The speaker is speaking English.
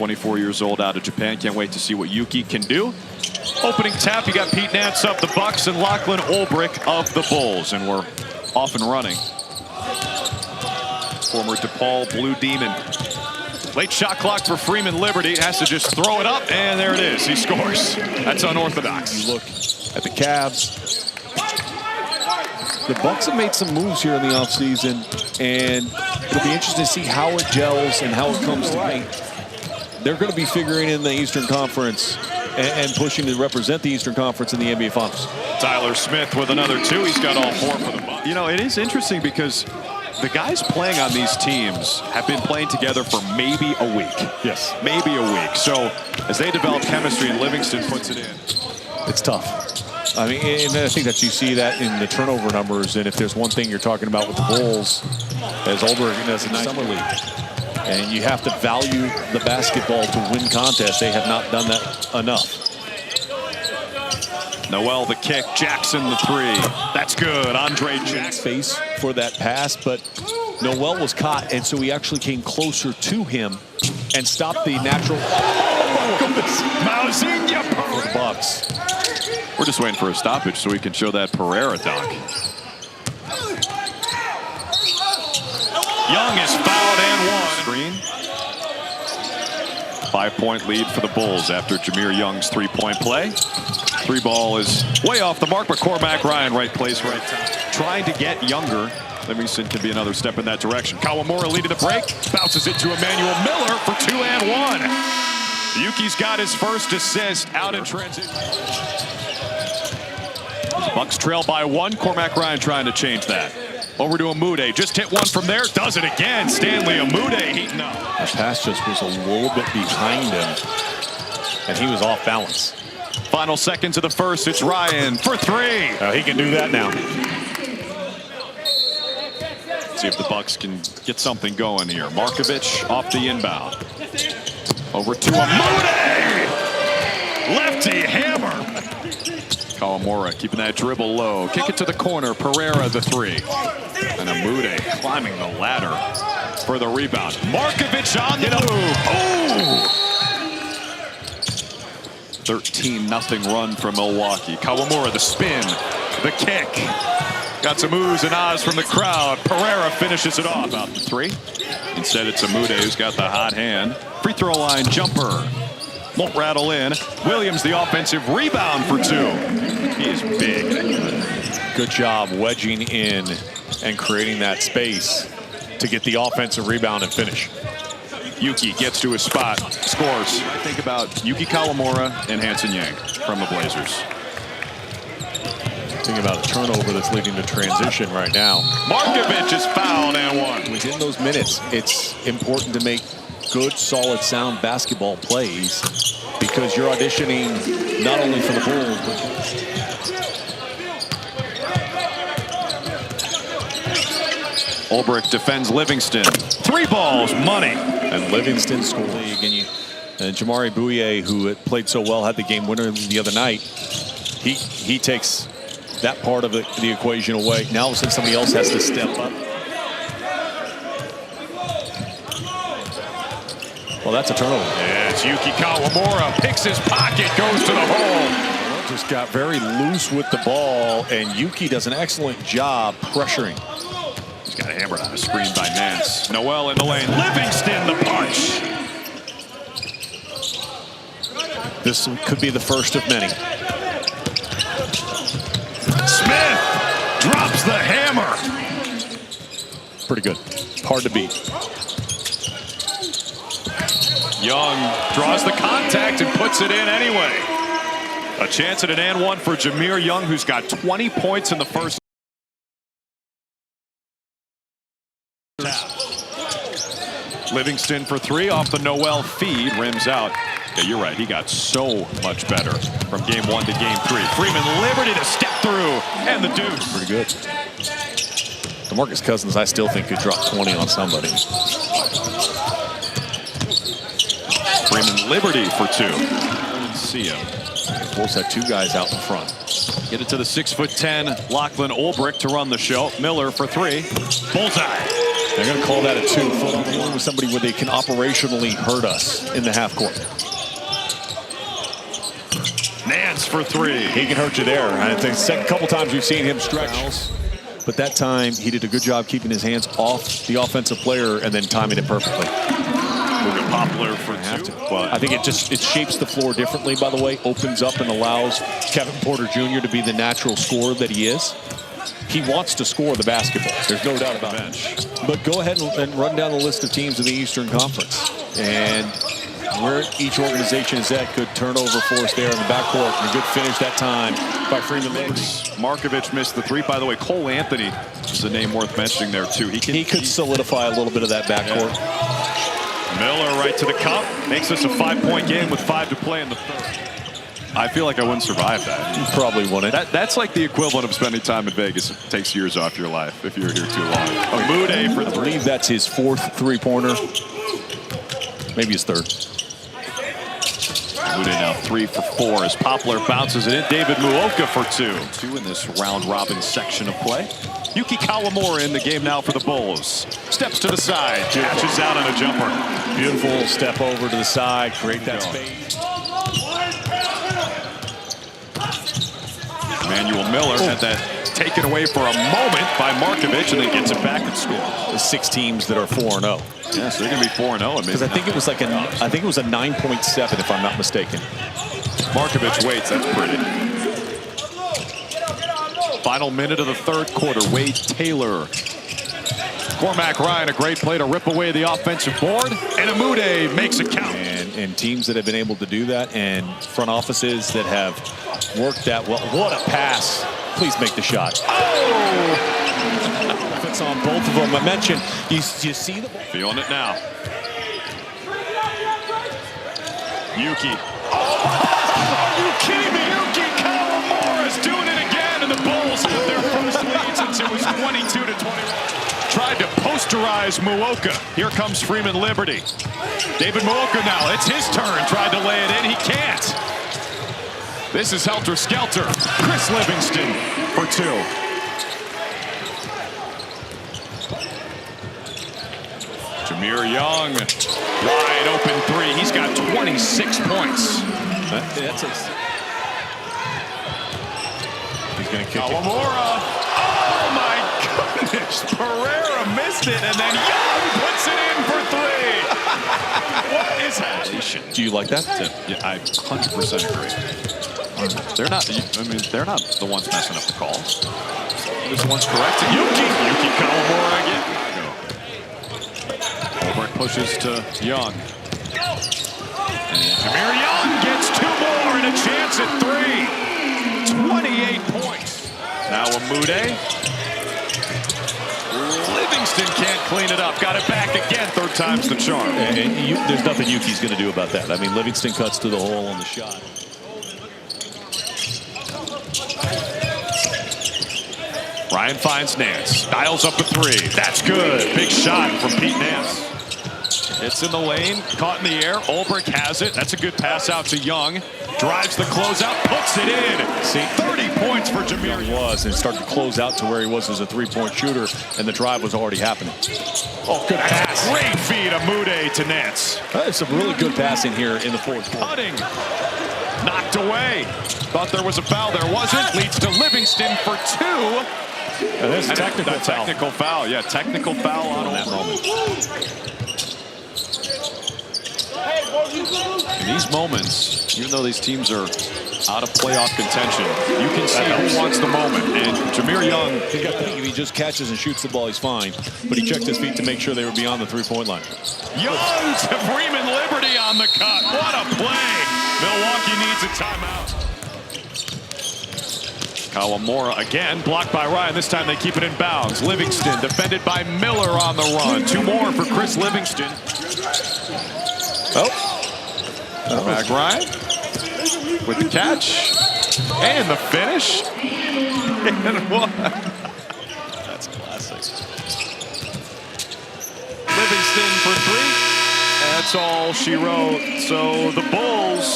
24 years old out of Japan. Can't wait to see what Yuki can do. Opening tap, you got Pete Nance of the Bucks and Lachlan Olbrich of the Bulls. And we're off and running. Former DePaul Blue Demon. Late shot clock for Freeman Liberty. Has to just throw it up, and there it is. He scores. That's unorthodox. You look at the Cavs. The Bucks have made some moves here in the offseason, and it'll be interesting to see how it gels and how it comes to light. They're going to be figuring in the Eastern Conference and pushing to represent the Eastern Conference in the NBA Finals. Tyler Smith with another 2. He's got all 4 for the Bucks. You know, it is interesting because the guys playing on these teams have been playing together for maybe a week. Yes. Maybe a week. So as they develop chemistry and Livingston puts it in. It's tough. I mean, and I think that you see that in the turnover numbers. And if there's one thing you're talking about with the Bulls, as Olberg has a nice summer league, and you have to value the basketball to win contests. They have not done that enough. Noel the kick, Jackson the 3. That's good. Andre Jackson. Space for that pass, but Noel was caught, and so he actually came closer to him and stopped the natural. Oh, goodness. Mauzinho For the Bucks. We're just waiting for a stoppage so we can show that Pereira dunk. Young is fouled and 1. Screen. 5-point lead for the Bulls after Jameer Young's 3-point play. 3 ball is way off the mark, but Cormac Ryan right place, right time. Trying to get younger. Livingston can be another step in that direction. Kawamura leading the break. Bounces it to Emmanuel Miller for 2 and 1. Yuki's got his first assist out in transition. Bucks trail by 1. Cormac Ryan trying to change that. Over to Amude. Just hit one from there. Does it again. Stanley Amude heating up. The pass just was a little bit behind him, and he was off balance. Final seconds of the first. It's Ryan for 3. He can do that now. See if the Bucks can get something going here. Markovich off the inbound. Over to Amude. Lefty hammer. Kawamura keeping that dribble low. Kick it to the corner. Pereira the 3. And Amude climbing the ladder for the rebound. Markovich on the move. Oh! 13-0 run for Milwaukee. Kawamura the spin. The kick. Got some oohs and ahs from the crowd. Pereira finishes it off. Out the 3. Instead it's Amude who's got the hot hand. Free throw line jumper. Won't rattle in. Williams the offensive rebound for 2. He is big. Good job wedging in and creating that space to get the offensive rebound and finish. Yuki gets to his spot, scores. I think about Yuki Kawamura and Hanson Yang from the Blazers. Think about a turnover that's leading to transition right now. Markovich is fouled and 1. Within those minutes, it's important to make good, solid, sound basketball plays because you're auditioning not only for the Bulls, but Olbrich defends Livingston. 3 balls, money. And Livingston scored. And Jamari Bouye, who had played so well, had the game winner the other night. He takes that part of the equation away. Now since somebody else has to step up. Well, that's a turnover. Yeah, it's Yuki Kawamura. Picks his pocket, goes to the hole. Just got very loose with the ball, and Yuki does an excellent job pressuring. He's got hammered on a screen by Nance. Noel in the lane. Livingston the punch. This could be the first of many. Smith drops the hammer. Pretty good. Hard to beat. Young draws the contact and puts it in anyway. A chance at an and 1 for Jameer Young, who's got 20 points in the first. Livingston for 3 off the Noel feed, rims out. Yeah, you're right. He got so much better from game 1 to game 3. Freeman Liberty to step through and the deuce. Pretty good. DeMarcus Cousins, I still think could drop 20 on somebody. Freeman Liberty for 2. Didn't see him. Bulls had 2 guys out in front. Get it to the 6'10" Lachlan Olbrich to run the show. Miller for 3. Bullseye. They're going to call that a 2. Foot on the line with somebody where they can operationally hurt us in the half court. Nance for 3. He can hurt you there. I think a couple times we've seen him stretch. But that time, he did a good job keeping his hands off the offensive player and then timing it perfectly. Luka Poplar for 2. Well, I think it shapes the floor differently, by the way. Opens up and allows Kevin Porter Jr. to be the natural scorer that he is. He wants to score the basketball. There's no doubt about it. But go ahead and run down the list of teams in the Eastern Conference. And where each organization is at, good turnover force there in the backcourt. And a good finish that time by Freeman Liberty. Markovic missed the 3. By the way, Cole Anthony is a name worth mentioning there, too. He could solidify a little bit of that backcourt. Yeah. Miller right to the cup. Makes this a 5-point game with 5 to play in the 3rd. I feel like I wouldn't survive that. You probably wouldn't. That's like the equivalent of spending time in Vegas. It takes years off your life if you're here too long. Amude for 3. I believe that's his 4th three-pointer. Maybe his 3rd. Amude now 3 for 4 as Poplar bounces it in. David Muoka for 2. 2 in this round-robin section of play. Yuki Kawamura in the game now for the Bulls. Steps to the side, catches out on a jumper. Beautiful step over to the side, create that space. Emmanuel Miller had that taken away for a moment by Markovic and then gets it back and scores. The 6 teams that are 4-0. Yeah, so they're going to be 4-0. Because I think it was like a 9.7 if I'm not mistaken. Markovic waits. That's pretty. Final minute of the 3rd quarter. Wade Taylor. Cormac Ryan, a great play to rip away the offensive board. And Amude makes it count. And teams that have been able to do that and front offices that have worked that well. What a pass. Please make the shot. Oh! It's on both of them. I mentioned, you see the ball? Feeling it now. Yuki. Oh! Are you kidding me? Yuki Kawamura is doing it again. And the Bulls have their first lead since it was 22 to 21. Tried to posterize Muoka. Here comes Freeman Liberty. David Muoka now. It's his turn. Tried to lay it in. He can't. This is Helter Skelter. Chris Livingston for 2. Jameer Young. Wide open 3. He's got 26 points. He's going to kick it. Kawamura. Oh, my goodness. Pereira missed it, and then Young puts it in for 3. What is happening? Do you like that? Yeah, I 100% agree. They're not the ones messing up the calls. This one's corrected. Yuki Kawamura again. Holbrook pushes to Young. And Jameer Young gets 2 more and a chance at 3. 28 points. Now Amude. Livingston can't clean it up. Got it back again. 3rd time's the charm. And there's nothing Yuki's going to do about that. I mean, Livingston cuts to the hole on the shot. Ryan finds Nance. Dials up a 3. That's good. Big shot from Pete Nance. It's in the lane. Caught in the air. Ulbrich has it. That's a good pass out to Young. Drives the closeout. Puts it in. See, 30 points for Jameer. He was and started to close out to where he was as a 3-point shooter, and the drive was already happening. Oh, good pass. Great feed. Amude to Nance. There's some really good passing here in the 4th quarter. Cutting. Knocked away. Thought there was a foul. There wasn't. Leads to Livingston for 2. There's a technical foul. Yeah, technical foul on that moment. In these moments, even though these teams are out of playoff contention, you can see who wants the moment. And Jameer Young, if he just catches and shoots the ball, he's fine. But he checked his feet to make sure they were beyond the 3-point line. Young to Freeman Liberty on the cut. What a play. Milwaukee needs a timeout. Kawamura again, blocked by Ryan. This time they keep it in bounds. Livingston defended by Miller on the run. 2 more for Chris Livingston. Back Ryan with the catch and the finish. And what? That's classic. Livingston for 3. That's all she wrote. So the Bulls